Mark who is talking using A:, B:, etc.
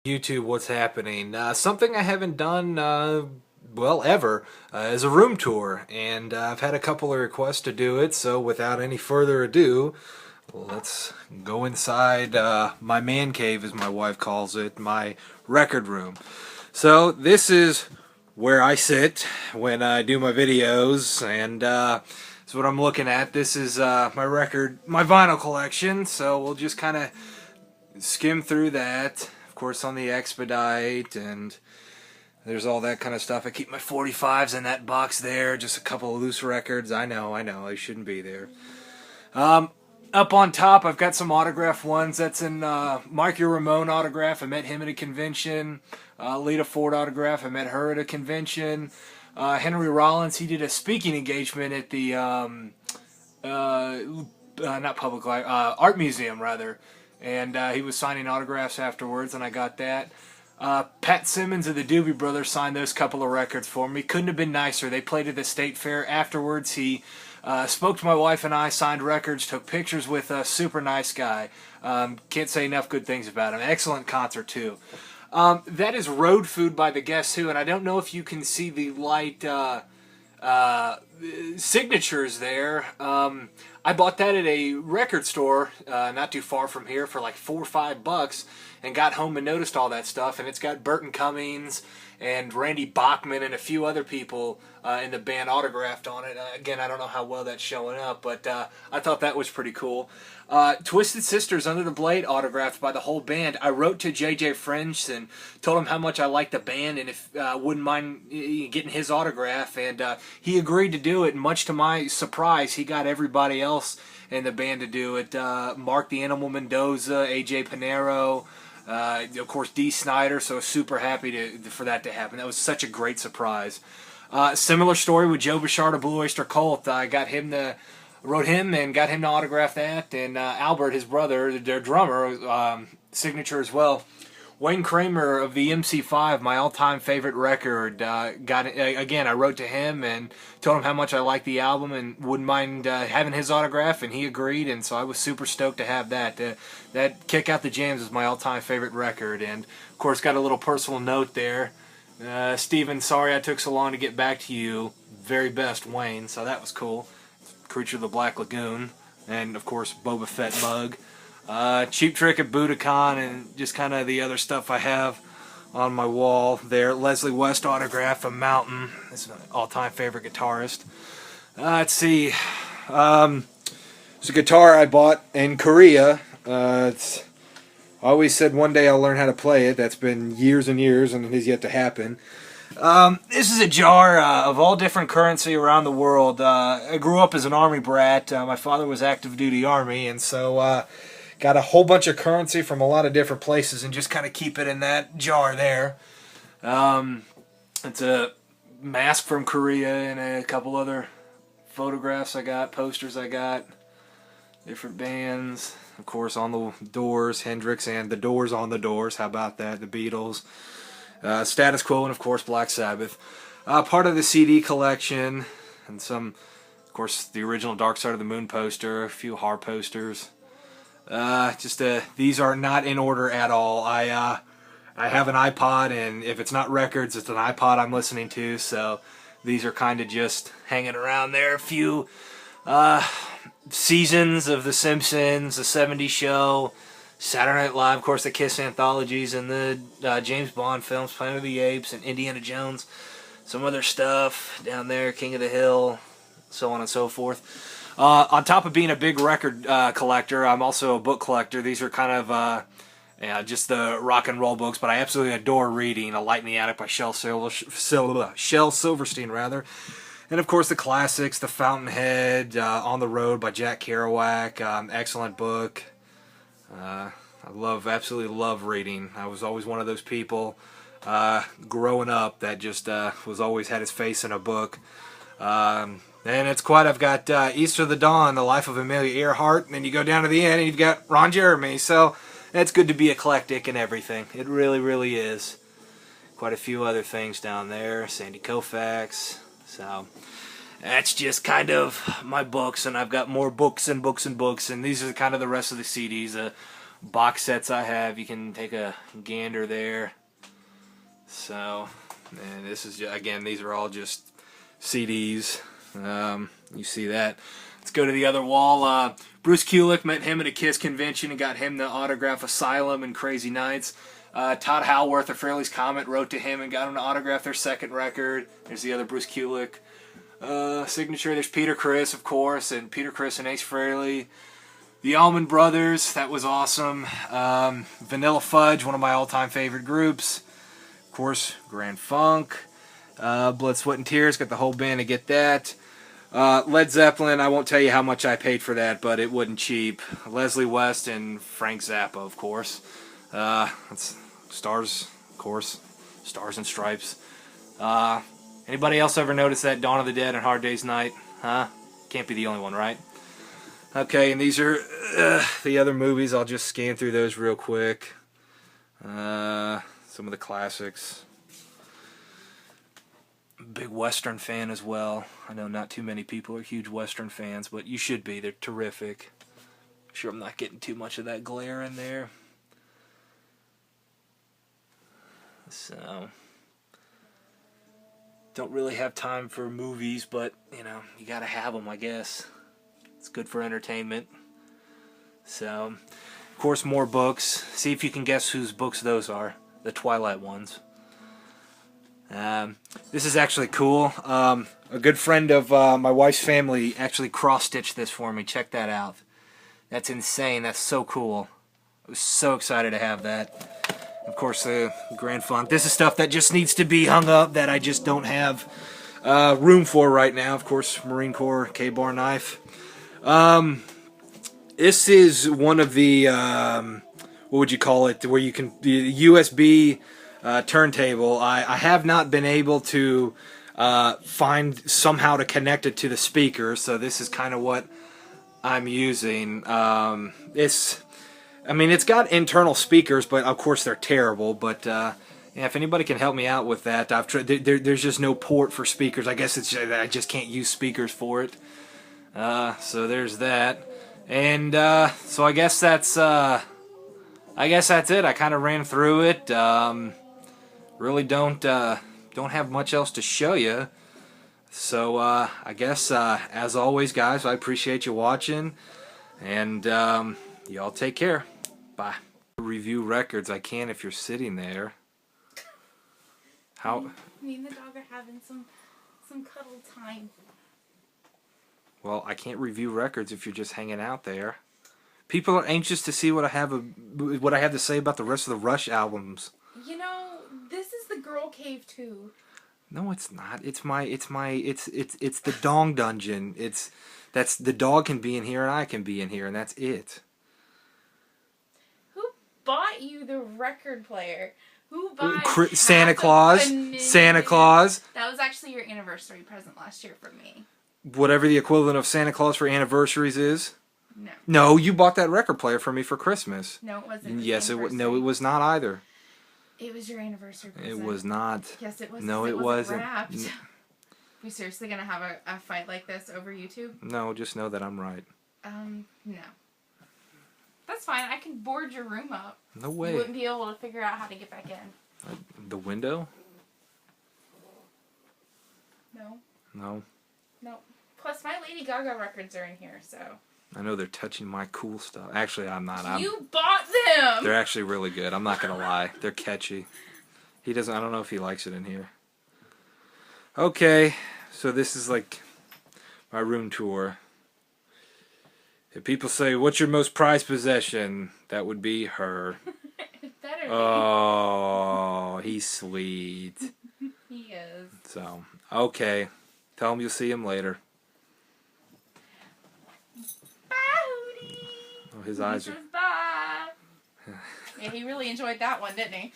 A: YouTube, what's happening? Something I haven't done, well, ever, is a room tour, and I've had a couple of requests to do it, so without any further ado, let's go inside my man cave, as my wife calls it, my record room. So this is where I sit when I do my videos, and that's what I'm looking at. This is my vinyl collection, so we'll just kind of skim through that. Of course, on the expedite, and there's all that kind of stuff. I keep my 45s in that box there, just a couple of loose records. I know, they shouldn't be there. Up on top, I've got some autograph ones. That's in Marky Ramone autograph. I met him at a convention. Lita Ford autograph. I met her at a convention. Henry Rollins, he did a speaking engagement at the not public art museum rather, and he was signing autographs afterwards, and I got that. Pat Simmons of the Doobie Brothers signed those couple of records for me. Couldn't have been nicer. They played at the State Fair. Afterwards, he spoke to my wife and I, signed records, took pictures with us. Super nice guy. Can't say enough good things about him. Excellent concert, too. That is Road Food by the Guess Who, and I don't know if you can see the light signatures there. I bought that at a record store not too far from here for like $4 or $5, and got home and noticed all that stuff. And it's got Burton Cummings and Randy Bachman and a few other people in the band autographed on it. Again, I don't know how well that's showing up, but I thought that was pretty cool. Twisted Sisters Under the Blade autographed by the whole band. I wrote to J.J. French and told him how much I liked the band and if wouldn't mind getting his autograph, and he agreed to do it. And much to my surprise, he got everybody else in the band to do it. Mark the Animal Mendoza, A.J. Pinero, of course Dee Snider, so super happy for that to happen. That was such a great surprise. Similar story with Joe Bouchard of Blue Oyster Cult. I wrote him and got him to autograph that, and Albert, his brother, their drummer, signature as well. Wayne Kramer of the MC5, my all-time favorite record, got it, again, I wrote to him and told him how much I liked the album and wouldn't mind having his autograph, and he agreed, and so I was super stoked to have that. That Kick Out the Jams is my all-time favorite record, and of course got a little personal note there. Steven, sorry I took so long to get back to you. Very best, Wayne, so that was cool. Creature of the Black Lagoon, and of course Boba Fett mug. Cheap Trick at Budokan, and just kind of the other stuff I have on my wall there. Leslie West autograph from Mountain. This is my all-time favorite guitarist. Let's see. It's a guitar I bought in Korea. I always said one day I'll learn how to play it. That's been years and years, and it has yet to happen. This is a jar of all different currency around the world. I grew up as an Army brat. My father was active duty Army, and so got a whole bunch of currency from a lot of different places and just kind of keep it in that jar there. It's a mask from Korea and a couple other photographs I got, posters I got, different bands. Of course, on the doors, Hendrix and the Doors on the doors. How about that? The Beatles. Status Quo, and of course Black Sabbath. Part of the CD collection, and some, of course, the original Dark Side of the Moon poster, a few Har posters. These are not in order at all. I have an iPod, and if it's not records, it's an iPod I'm listening to, so these are kind of just hanging around there. A few seasons of The Simpsons, The 70s Show, Saturday Night Live, of course, the Kiss anthologies, and the James Bond films, Planet of the Apes, and Indiana Jones. Some other stuff down there, King of the Hill, so on and so forth. On top of being a big record collector, I'm also a book collector. These are kind of just the rock and roll books, but I absolutely adore reading. A Light in the Attic by Shel Silverstein, rather. And of course the classics, The Fountainhead, On the Road by Jack Kerouac, excellent book. I absolutely love reading. I was always one of those people growing up that just was always had his face in a book. And it's quite, I've got East of the Dawn, The Life of Amelia Earhart, and then you go down to the end and you've got Ron Jeremy. So it's good to be eclectic and everything. It really, really is. Quite a few other things down there. Sandy Koufax. So that's just kind of my books, and I've got more books and books and books, and these are kind of the rest of the CDs. box sets I have. You can take a gander there. So, and this is just, again, these are all just CDs. You see that. Let's go to the other wall. Bruce Kulick, met him at a KISS convention and got him to autograph Asylum and Crazy Nights. Todd Halworth of Fraley's Comet wrote to him and got him to autograph their second record. There's the other Bruce Kulick signature. There's Peter Criss, of course, and Peter Criss and Ace Frehley. The Allman Brothers, that was awesome. Vanilla Fudge, one of my all-time favorite groups. Of course, Grand Funk. Blood, Sweat, and Tears, got the whole band to get that. Led Zeppelin, I won't tell you how much I paid for that, but it wasn't cheap. Leslie West and Frank Zappa, of course. That's Stars, of course. Stars and Stripes. Anybody else ever notice that Dawn of the Dead and Hard Day's Night? Huh? Can't be the only one, right? Okay, and these are the other movies. I'll just scan through those real quick. Some of the classics. Big Western fan as well. I know not too many people are huge Western fans, but you should be. They're terrific. Sure, I'm not getting too much of that glare in there. So, don't really have time for movies, but, you know, you gotta have them, I guess. It's good for entertainment. So, of course, more books. See if you can guess whose books those are. The Twilight ones. This is actually cool. A good friend of my wife's family actually cross-stitched this for me. Check that out. That's insane. That's so cool. I was so excited to have that. Of course, the Grand Funk. This is stuff that just needs to be hung up that I just don't have room for right now. Of course, Marine Corps K-Bar knife. This is one of the, what would you call it, where you can, the USB turntable. I have not been able to find somehow to connect it to the speaker, so this is kind of what I'm using. I mean, it's got internal speakers, but of course they're terrible, but yeah, if anybody can help me out with that, I've tried. There's just no port for speakers. I guess it's I just can't use speakers for it. So there's that, and so I guess that's it. I kind of ran through it. Really don't have much else to show you. So I guess as always, guys, I appreciate you watching, and y'all take care. Bye. Review records. I can if you're sitting there. How?
B: Me and the dog are having some cuddle time.
A: Well, I can't review records if you're just hanging out there. People are anxious to see what I have to say about the rest of the Rush albums.
B: You know, this is the girl cave too.
A: No, it's not. It's the Dong Dungeon. That's the dog can be in here and I can be in here and that's it.
B: Who bought you the record player? Who bought
A: Santa Claus? Santa Claus.
B: That was actually your anniversary present last year for me.
A: Whatever the equivalent of Santa Claus for anniversaries is.
B: No.
A: No, you bought that record player for me for Christmas.
B: No, it wasn't.
A: Yes, it was. No, it was not either.
B: It was your anniversary present.
A: It was not.
B: Yes, it was.
A: No, it wasn't.
B: Wrapped. We seriously gonna have a fight like this over YouTube?
A: No, just know that I'm right.
B: No. That's fine. I can board your room up.
A: No way.
B: You wouldn't be able to figure out how to get back in.
A: The window?
B: No.
A: No.
B: No. Plus, my Lady Gaga records are in here, so.
A: I know they're touching my cool stuff. Actually, I'm not.
B: You bought them!
A: They're actually really good. I'm not gonna lie. They're catchy. He doesn't. I don't know if he likes it in here. Okay, so this is like my room tour. If people say, "What's your most prized possession?" That would be her.
B: It better be.
A: Oh, he's sweet.
B: He is.
A: So, okay. Tell him you'll see him later.
B: Bye, Hootie.
A: Oh, his eyes are...
B: Bye. Yeah, he really enjoyed that one, didn't he?